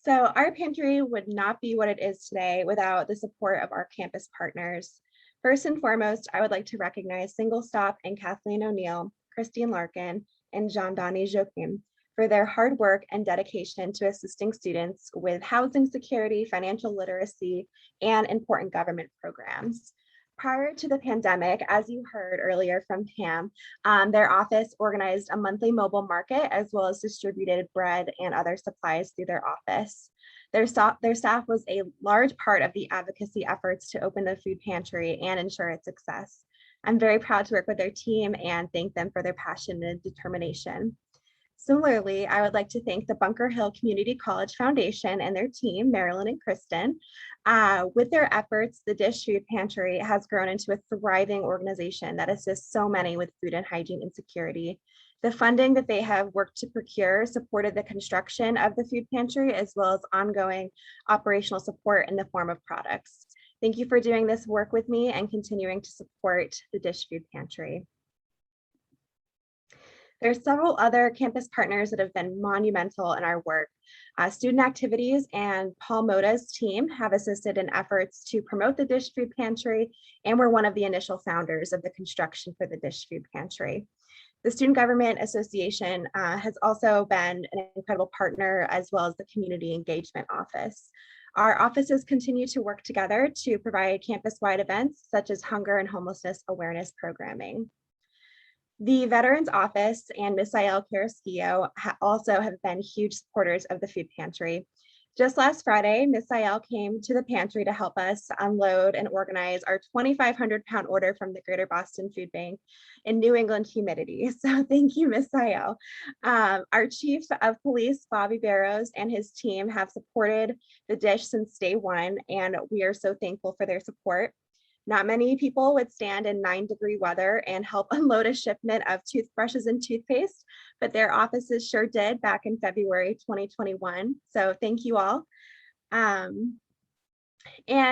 So our pantry would not be what it is today without the support of our campus partners. First and foremost, I would like to recognize Single Stop and Kathleen O'Neill, Christine Larkin, and Jean-Dani Joachim for their hard work and dedication to assisting students with housing security, financial literacy, and important government programs. Prior to the pandemic, as you heard earlier from Pam, their office organized a monthly mobile market as well as distributed bread and other supplies through their office. Their staff was a large part of the advocacy efforts to open the food pantry and ensure its success. I'm very proud to work with their team and thank them for their passion and determination. Similarly, I would like to thank the Bunker Hill Community College Foundation and their team, Marilyn and Kristen. With their efforts, the Dish Food Pantry has grown into a thriving organization that assists so many with food and hygiene insecurity. The funding that they have worked to procure supported the construction of the food pantry as well as ongoing operational support in the form of products. Thank you for doing this work with me and continuing to support the Dish Food Pantry. There are several other campus partners that have been monumental in our work. Student Activities and Paul Moda's team have assisted in efforts to promote the Dish Food Pantry, and we're one of the initial founders of the construction for the Dish Food Pantry. The Student Government Association has also been an incredible partner, as well as the Community Engagement Office. Our offices continue to work together to provide campus-wide events such as hunger and homelessness awareness programming. The Veterans Office and Ms. Ayel Carrasquillo also have been huge supporters of the food pantry. Just last Friday, Ms. Ayel came to the pantry to help us unload and organize our 2,500-pound order from the Greater Boston Food Bank in New England humidity. So thank you, Ms. Ayel. Our Chief of Police, Bobby Barrows, and his team have supported the dish since day one, and we are so thankful for their support. Not many people would stand in 9-degree weather and help unload a shipment of toothbrushes and toothpaste, but their offices sure did back in February 2021. So thank you all. And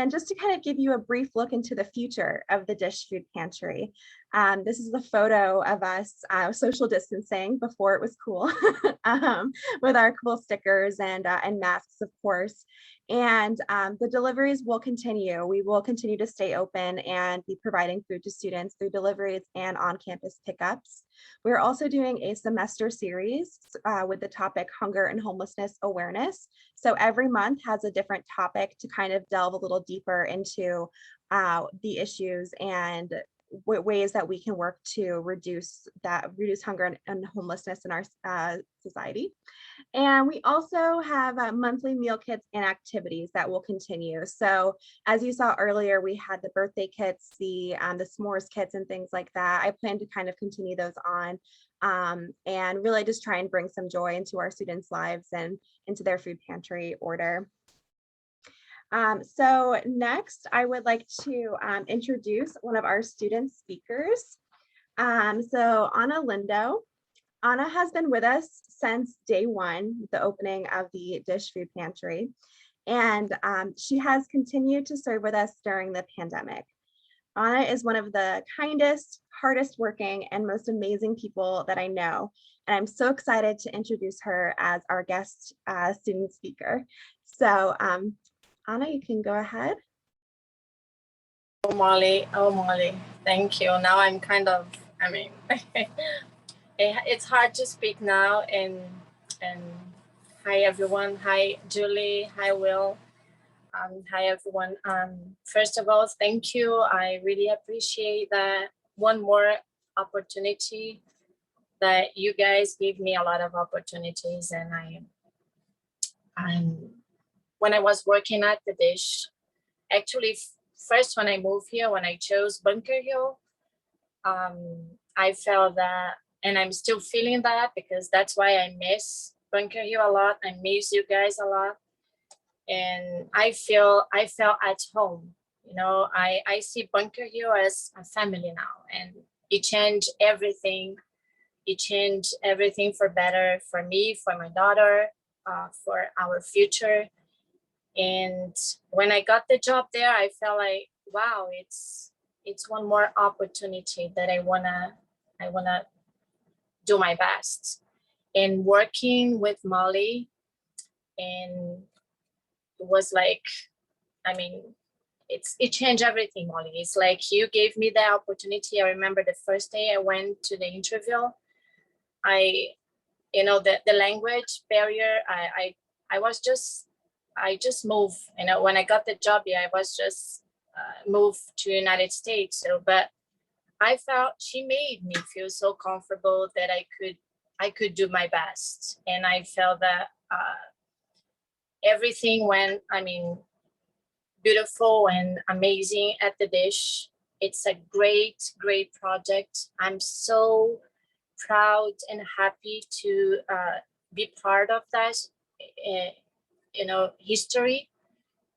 just to kind of give you a brief look into the future of the Dish Food Pantry. This is the photo of us social distancing before it was cool with our cool stickers and masks, of course. And the deliveries will continue. We will continue to stay open and be providing food to students through deliveries and on-campus pickups. We're also doing a semester series with the topic Hunger and Homelessness Awareness. So every month has a different topic to kind of delve a little deeper into the issues and ways that we can work to reduce hunger and homelessness in our society. And we also have monthly meal kits and activities that will continue. So as you saw earlier, we had the birthday kits, the s'mores kits and things like that. I plan to kind of continue those on and really just try and bring some joy into our students' lives and into their food pantry order. So next, I would like to introduce one of our student speakers. So Anna Lindo. Anna has been with us since day one, the opening of the Dish Food Pantry, and she has continued to serve with us during the pandemic. Anna is one of the kindest, hardest working, and most amazing people that I know, and I'm so excited to introduce her as our guest student speaker. So Anna, you can go ahead. Oh, Molly, thank you. Now I'm kind of, it's hard to speak now. And hi, everyone. Hi, Julie. Hi, Will. Hi, everyone. First of all, thank you. I really appreciate that one more opportunity that you guys give me a lot of opportunities. And when I was working at the Dish, actually first when I moved here, when I chose Bunker Hill, I felt that, and I'm still feeling that, because that's why I miss Bunker Hill a lot. I miss you guys a lot. And I felt at home. You know, I see Bunker Hill as a family now, and it changed everything. It changed everything for better for me, for my daughter, for our future. And when I got the job there, I felt like, wow, it's one more opportunity that I wanna do my best. And working with Molly, and it was like, I mean, it changed everything, Molly. It's like you gave me the opportunity. I remember the first day I went to the interview, the language barrier, I just moved, when I got the job here, I was just moved to United States. So, but I felt she made me feel so comfortable that I could do my best. And I felt that everything went, beautiful and amazing at the dish. It's a great, great project. I'm so proud and happy to be part of that, history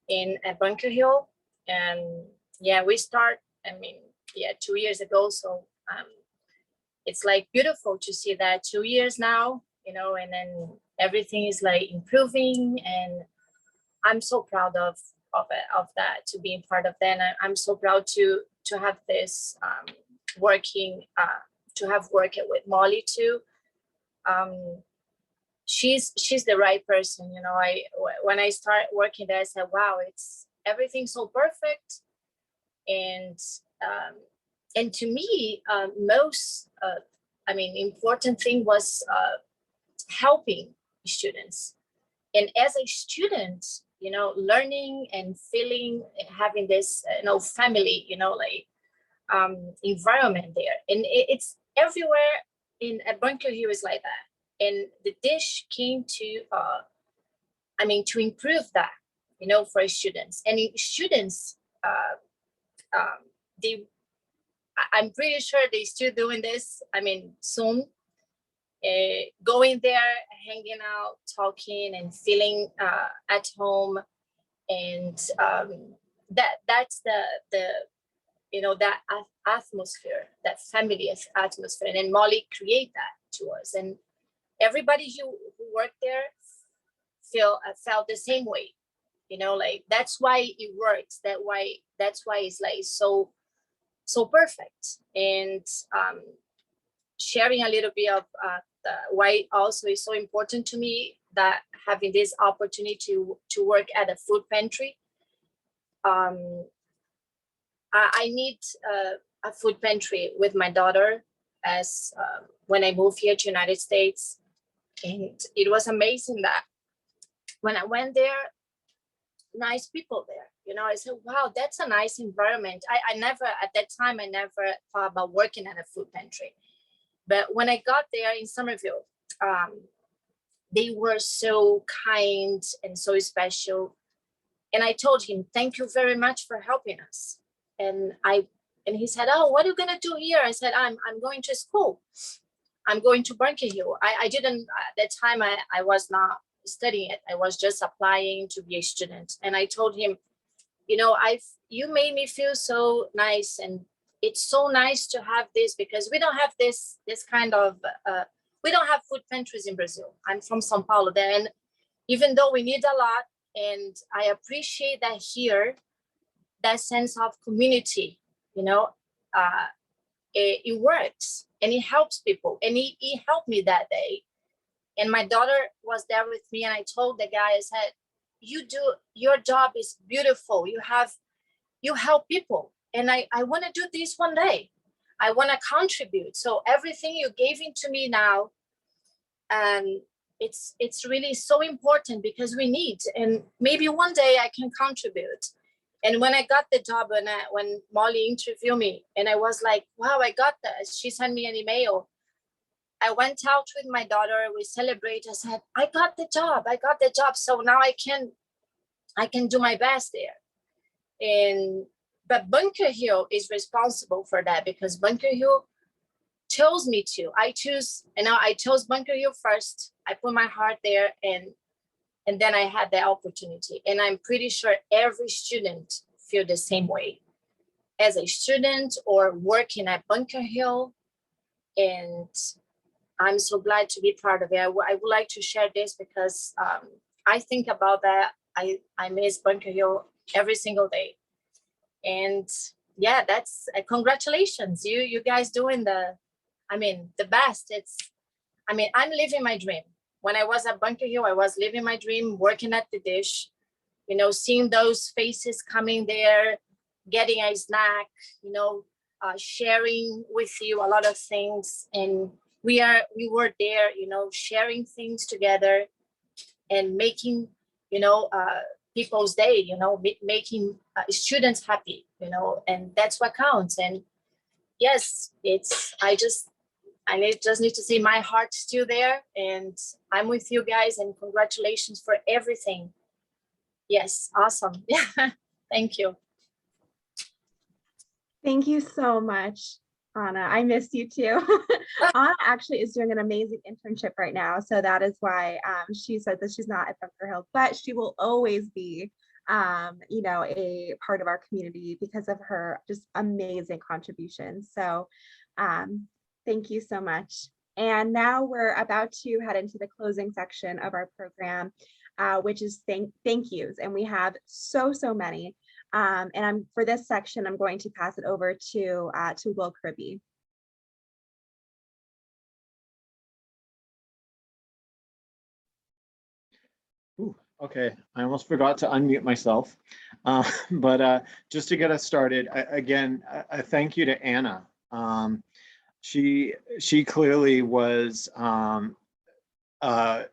in Bunker Hill. And yeah, we start, 2 years ago. So it's like beautiful to see that 2 years now, and then everything is like improving, and I'm so proud of that, to be part of that. And I'm so proud to have this working, to have worked with Molly too. She's the right person. When I start working there, I said, wow, it's everything's so perfect. And to me, most important thing was helping students. And as a student, learning and feeling, having this, family, environment there. And it's everywhere at Bunker Hill is like that. And the dish came to, to improve that, for students. And students, I'm pretty sure they're still doing this, soon. Going there, hanging out, talking, and feeling at home. And that's the that atmosphere, that family atmosphere. And then Molly create that to us. And everybody who worked there felt the same way. That's why it works. That's why it's like so perfect. And sharing a little bit of why also is so important to me, that having this opportunity to work at a food pantry. I need a food pantry with my daughter as when I moved here to United States. And it was amazing that when I went there, nice people there. I said, wow, that's a nice environment. I never, at that time, I never thought about working at a food pantry. But when I got there in Somerville, they were so kind and so special. And I told him, thank you very much for helping us. And he said, oh, what are you gonna do here? I said, I'm going to school. I'm going to Bunker Hill. I didn't, at that time, I was not studying it. I was just applying to be a student. And I told him, you made me feel so nice. And it's so nice to have this, because we don't have this kind of, we don't have food pantries in Brazil. I'm from Sao Paulo there. And even though we need a lot, and I appreciate that here, that sense of community, it works and it helps people. And it helped me that day. And my daughter was there with me, and I told the guy, I said, your job is beautiful. You help people. And I want to do this one day. I want to contribute. So everything you gave into me now, it's really so important, because we need, and maybe one day I can contribute. And when I got the job, when Molly interviewed me, and I was like, wow, I got that. She sent me an email. I went out with my daughter, we celebrated. I said, I got the job. So now I can do my best there. And but Bunker Hill is responsible for that because Bunker Hill chose me to. I chose Bunker Hill first. I put my heart there, and then I had the opportunity. And I'm pretty sure every student feel the same way. As a student or working at Bunker Hill, and I'm so glad to be part of it. I would like to share this because I think about that. I miss Bunker Hill every single day. And yeah, that's congratulations. You guys doing the best. I'm living my dream. When I was at Bunker Hill, I was living my dream, working at the dish, seeing those faces coming there, getting a snack, sharing with you a lot of things. And we were there, sharing things together and making, people's day, making students happy, and that's what counts. And yes, I just need to say my heart's still there, and I'm with you guys, and congratulations for everything. Yes, awesome. Yeah, thank you. Thank you so much, Anna. I miss you too. Anna actually is doing an amazing internship right now. So that is why she said that she's not at Bunker Hill, but she will always be, a part of our community because of her just amazing contributions. So thank you so much. And now we're about to head into the closing section of our program, which is thank yous. And we have so many. And for this section, I'm going to pass it over to Will Kribbe. Ooh, okay, I almost forgot to unmute myself. But just to get us started, again, a thank you to Anna. She clearly was a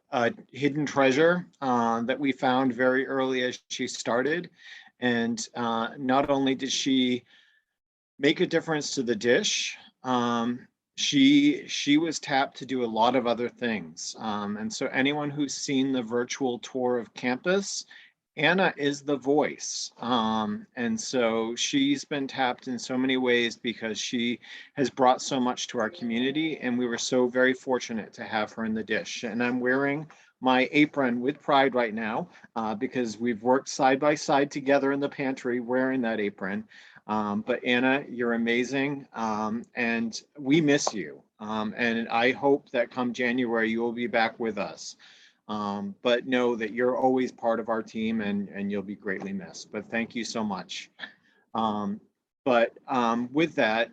hidden treasure that we found very early as she started. And not only did she make a difference to the dish, she was tapped to do a lot of other things. And so anyone who's seen the virtual tour of campus, Anna is the voice. And so she's been tapped in so many ways because she has brought so much to our community, and we were so very fortunate to have her in the dish. And I'm wearing my apron with pride right now because we've worked side by side together in the pantry wearing that apron. But Anna, you're amazing, and we miss you. And I hope that come January, you will be back with us. But know that you're always part of our team, and you'll be greatly missed. But thank you so much. But with that,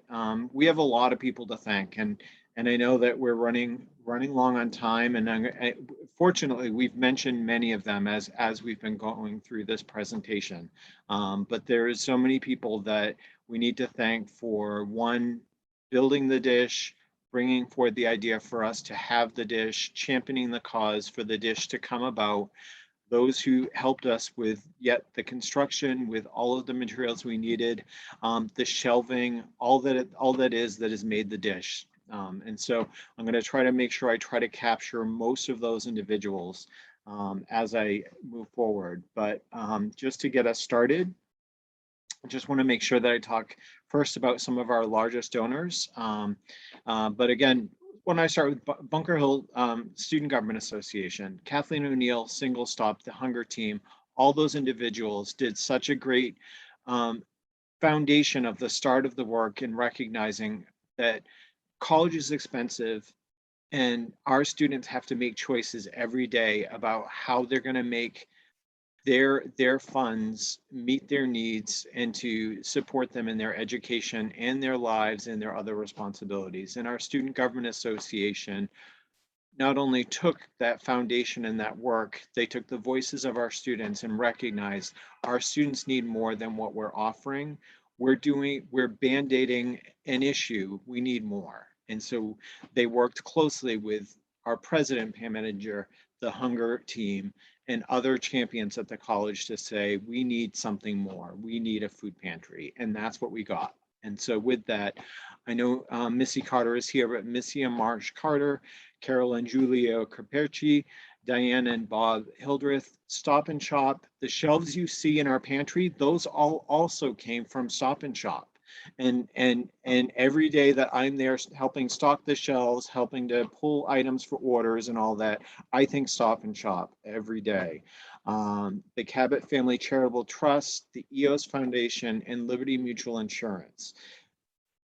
we have a lot of people to thank, and I know that we're running long on time, and fortunately we've mentioned many of them as we've been going through this presentation. But there is so many people that we need to thank for, one, building the dish, bringing forward the idea for us to have the dish, championing the cause for the dish to come about, those who helped us with the construction, with all of the materials we needed, the shelving, all that has made the dish. And so I'm going to try to make sure I try to capture most of those individuals as I move forward. But just to get us started, I just want to make sure that I talk first about some of our largest donors. But again, when I start with Bunker Hill Student Government Association, Kathleen O'Neill, Single Stop, the Hunger Team, all those individuals did such a great foundation of the start of the work in recognizing that college is expensive and our students have to make choices every day about how they're going to make their funds meet their needs and to support them in their education and their lives and their other responsibilities. And our Student Government Association not only took that foundation and that work, they took the voices of our students and recognized our students need more than what we're offering. We're band-aiding an issue, we need more. And so they worked closely with our president, Pam Ettinger, the Hunger Team, and other champions at the college to say, we need something more. We need a food pantry. And that's what we got. And so with that, I know Missy Carter is here, but Missy and Marsh Carter, Carol and Giulio Caperci, Diana and Bob Hildreth, Stop and Shop. The shelves you see in our pantry, those all also came from Stop and Shop. And every day that I'm there helping stock the shelves, helping to pull items for orders and all that, I think Stop and Shop every day. The Cabot Family Charitable Trust, the EOS Foundation, and Liberty Mutual Insurance.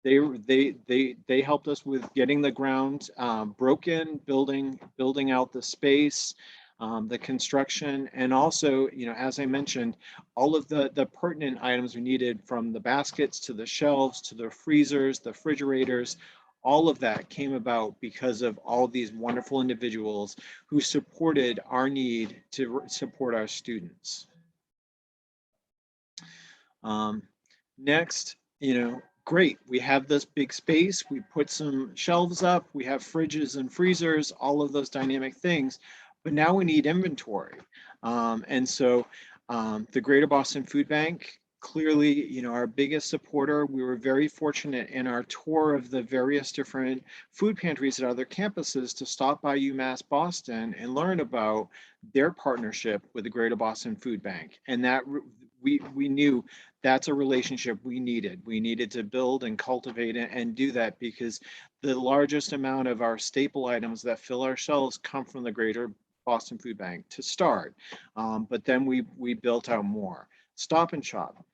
They helped us with getting the ground broken, building out the space, the construction, and also, you know, as I mentioned, all of the pertinent items we needed, from the baskets to the shelves to the freezers, the refrigerators. All of that came about because of all these wonderful individuals who supported our need to support our students. Next, you know, great, we have this big space, we put some shelves up, we have fridges and freezers, all of those dynamic things, but now we need inventory. And so the Greater Boston Food Bank, clearly, you know, our biggest supporter. We were very fortunate in our tour of the various different food pantries at other campuses to stop by UMass Boston and learn about their partnership with the Greater Boston Food Bank. And that we knew that's a relationship we needed. We needed to build and cultivate it and do that, because the largest amount of our staple items that fill our shelves come from the Greater Boston Food Bank to start. But then we built out more. Stop and Shop.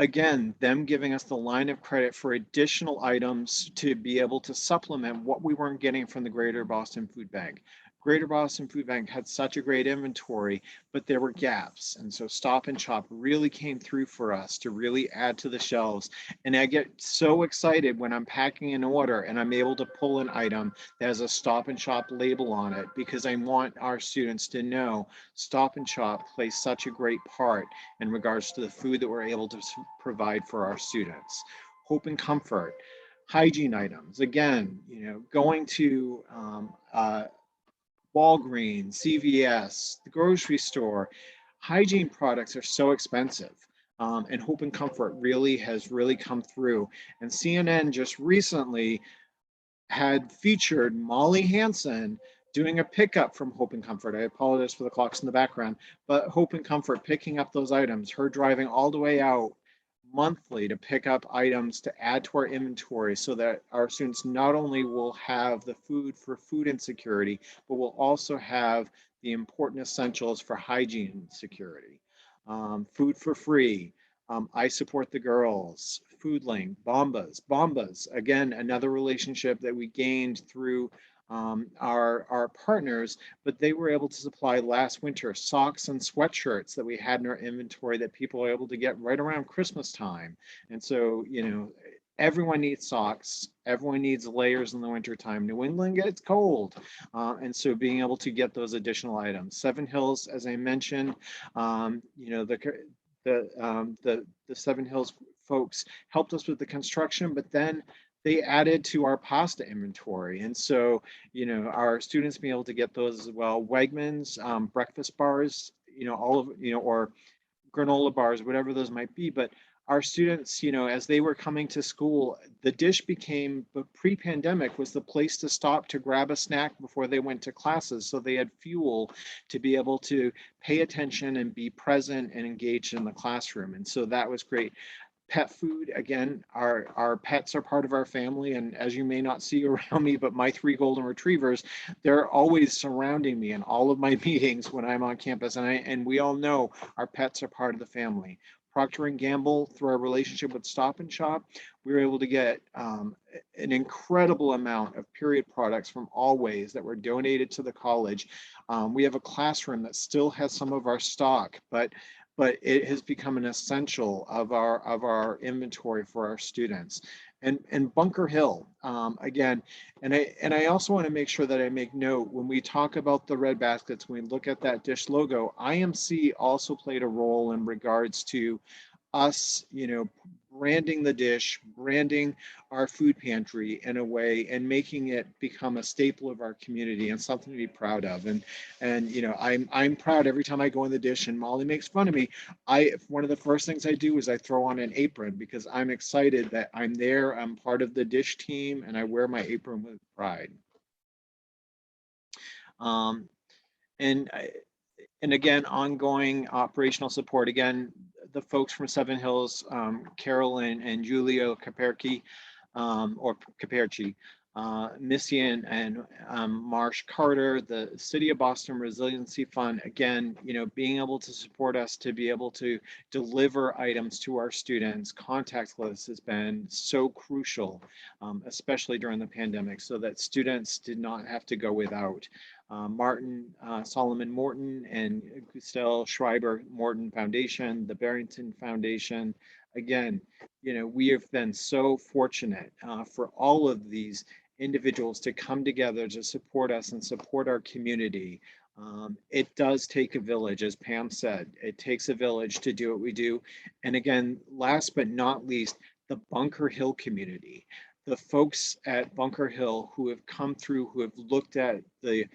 Again, them giving us the line of credit for additional items to be able to supplement what we weren't getting from the Greater Boston Food Bank. Greater Boston Food Bank had such a great inventory, but there were gaps. And so Stop and Shop really came through for us to really add to the shelves. And I get so excited when I'm packing an order and I'm able to pull an item that has a Stop and Shop label on it, because I want our students to know Stop and Shop plays such a great part in regards to the food that we're able to provide for our students. Hope and Comfort. Hygiene items, again, you know, going to Walgreens, CVS, the grocery store, hygiene products are so expensive. And Hope and Comfort has really come through. And CNN just recently had featured Molly Hansen doing a pickup from Hope and Comfort. I apologize for the clocks in the background, but Hope and Comfort picking up those items, her driving all the way out monthly to pick up items to add to our inventory, so that our students not only will have the food for food insecurity, but will also have the important essentials for hygiene security. Food for Free, I Support the Girls, FoodLink, Bombas, again, another relationship that we gained through our partners, but they were able to supply last winter socks and sweatshirts that we had in our inventory that people were able to get right around Christmas time. And so, you know, everyone needs socks, everyone needs layers in the wintertime. New England gets cold. And so being able to get those additional items. Seven Hills, as I mentioned, you know, the Seven Hills folks helped us with the construction, but then they added to our pasta inventory. And so, you know, our students being able to get those as well. Wegmans, breakfast bars, you know, all of, you know, or granola bars, whatever those might be. But our students, you know, as they were coming to school, the Dish became, pre-pandemic, was the place to stop to grab a snack before they went to classes. So they had fuel to be able to pay attention and be present and engaged in the classroom. And so that was great. Pet food, again, our pets are part of our family, and as you may not see around me, but my 3 golden retrievers, they're always surrounding me in all of my meetings when I'm on campus, and we all know our pets are part of the family. Procter & Gamble, through our relationship with Stop and Shop, we were able to get an incredible amount of period products from Always that were donated to the college. We have a classroom that still has some of our stock, but it has become an essential of our inventory for our students. And Bunker Hill, again, and I also want to make sure that I make note, when we talk about the red baskets, when we look at that Dish logo, IMC also played a role in regards to us, you know, branding the Dish, branding our food pantry in a way, and making it become a staple of our community and something to be proud of. And you know, I'm proud every time I go in the Dish and Molly makes fun of me. One of the first things I do is I throw on an apron, because I'm excited that I'm there, I'm part of the Dish team, and I wear my apron with pride. And and again, ongoing operational support. Again, the folks from Seven Hills, Carol and Julio Caperchi, or Caperchi, Missy and Marsh Carter, the City of Boston Resiliency Fund, again, being able to support us to be able to deliver items to our students. Contactless has been so crucial, especially during the pandemic, so that students did not have to go without. Solomon Morton and Gustelle Schreiber Morton Foundation, the Barrington Foundation. Again, we have been so fortunate for all of these individuals to come together to support us and support our community. It does take a village, as Pam said. It takes a village to do what we do. And again, last but not least, the Bunker Hill community. The folks at Bunker Hill who have come through, who have looked at the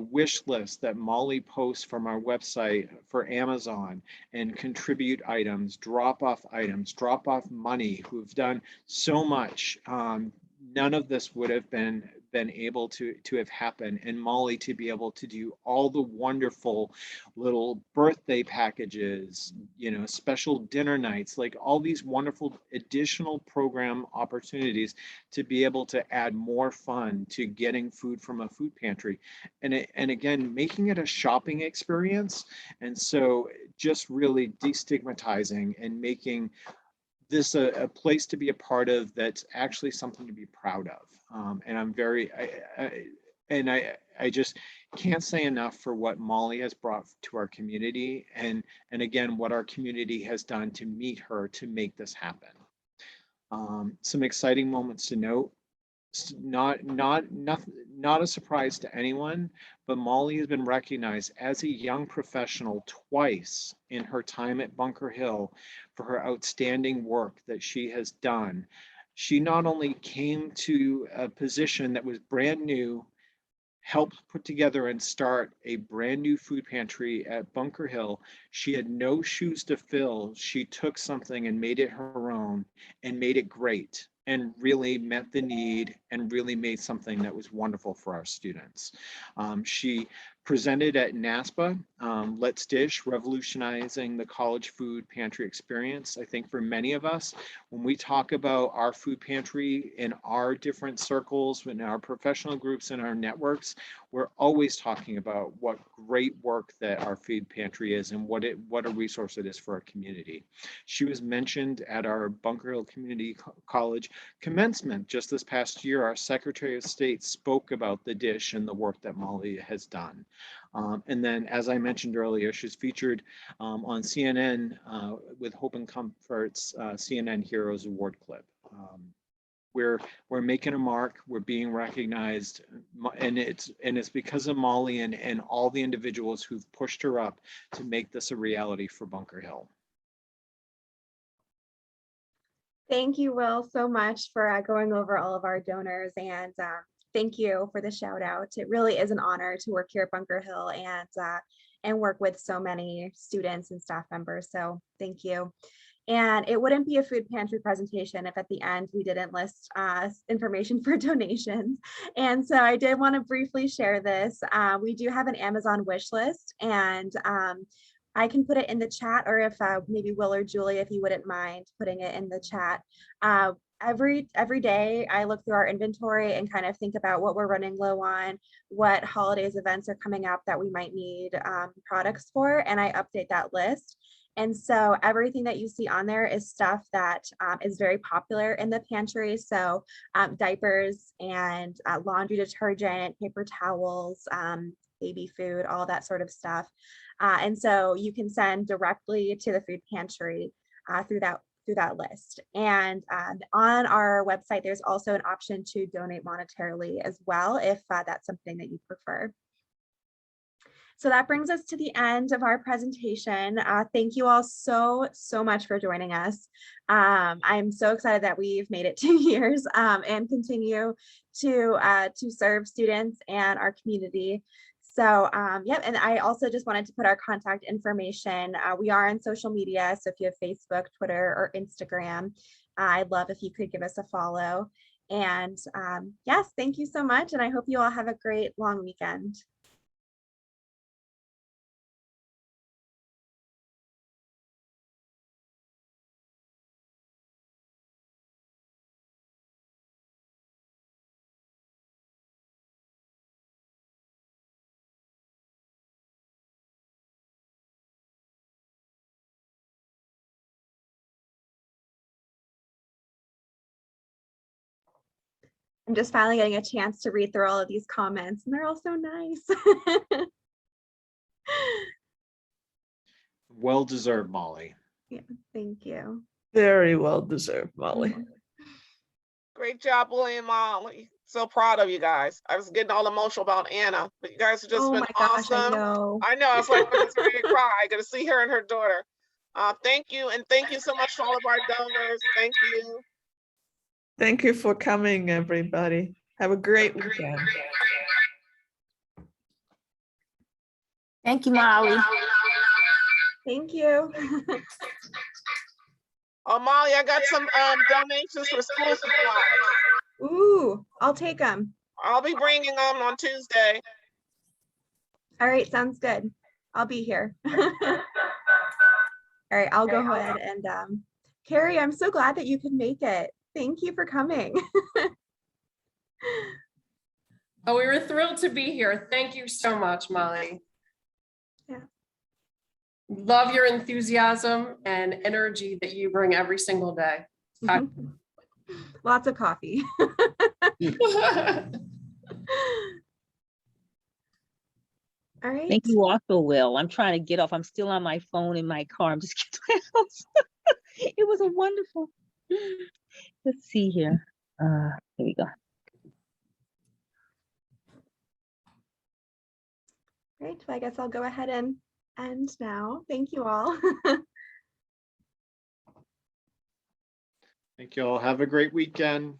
wish list that Molly posts from our website for Amazon and contribute items, drop off money, who've done so much. None of this would have been able to have happened, and Molly to be able to do all the wonderful little birthday packages, special dinner nights, like all these wonderful additional program opportunities to be able to add more fun to getting food from a food pantry, and again, making it a shopping experience. And so just really destigmatizing and making this a place to be a part of that's actually something to be proud of. And I'm very, I just can't say enough for what Molly has brought to our community, and again, what our community has done to meet her to make this happen. Some exciting moments to note. Not a surprise to anyone, but Molly has been recognized as a young professional twice in her time at Bunker Hill for her outstanding work that she has done. She not only came to a position that was brand new, helped put together and start a brand new food pantry at Bunker Hill. She had no shoes to fill. She took something and made it her own and made it great, and really met the need and really made something that was wonderful for our students. She presented at NASPA, Let's Dish, revolutionizing the college food pantry experience. I think for many of us, when we talk about our food pantry in our different circles, in our professional groups, and our networks, we're always talking about what great work that our food pantry is and what a resource it is for our community. She was mentioned at our Bunker Hill Community College commencement just this past year. Our Secretary of State spoke about the dish and the work that Molly has done. And then, as I mentioned earlier, she's featured on CNN with Hope and Comfort's CNN Heroes Award clip. We're making a mark, we're being recognized, and it's because of Molly and all the individuals who've pushed her up to make this a reality for Bunker Hill. Thank you, Will, so much for going over all of our donors, and thank you for the shout out. It really is an honor to work here at Bunker Hill and work with so many students and staff members. So thank you. And it wouldn't be a food pantry presentation if at the end we didn't list information for donations. And so I did want to briefly share this. We do have an Amazon wish list, and I can put it in the chat, or if maybe Will or Julie, if you wouldn't mind putting it in the chat. Every day I look through our inventory and kind of think about what we're running low on, what holidays events are coming up that we might need products for, and I update that list. And so everything that you see on there is stuff that is very popular in the pantry. So diapers and laundry detergent, paper towels, baby food, all that sort of stuff. And so you can send directly to the food pantry through that list. And on our website, there's also an option to donate monetarily as well, if that's something that you prefer. So that brings us to the end of our presentation. Thank you all so much for joining us. I'm so excited that we've made it 2 years and continue to serve students and our community. So yep, and I also just wanted to put our contact information. We are on social media, so if you have Facebook, Twitter, or Instagram, I'd love if you could give us a follow. And yes, thank you so much, and I hope you all have a great long weekend. I'm just finally getting a chance to read through all of these comments, and they're all so nice. Well deserved, Molly. Thank you. Very well deserved, Molly. Great job, Willie and Molly. So proud of you guys. I was getting all emotional about Anna, but you guys have just Oh been my gosh, I awesome. know. I know. It's like I'm just ready to cry. I got to see her and her daughter. Thank you, and thank you so much to all of our donors. Thank you. Thank you for coming, everybody. Have a great weekend. Thank you, Molly. Thank you. Oh, Molly, I got some donations for school supplies. Ooh, I'll take them. I'll be bringing them on Tuesday. All right, sounds good. I'll be here. All right, I'll go ahead and Carrie, I'm so glad that you could make it. Thank you for coming. Oh, we were thrilled to be here. Thank you so much, Molly. Yeah. Love your enthusiasm and energy that you bring every single day. Lots of coffee. All right. Thank you also, Will. I'm trying to get off. I'm still on my phone in my car. I'm just getting to my house. It was a wonderful. Let's see here. Here we go. Great. Well, I guess I'll go ahead and end now. Thank you all. Thank you all. Have a great weekend.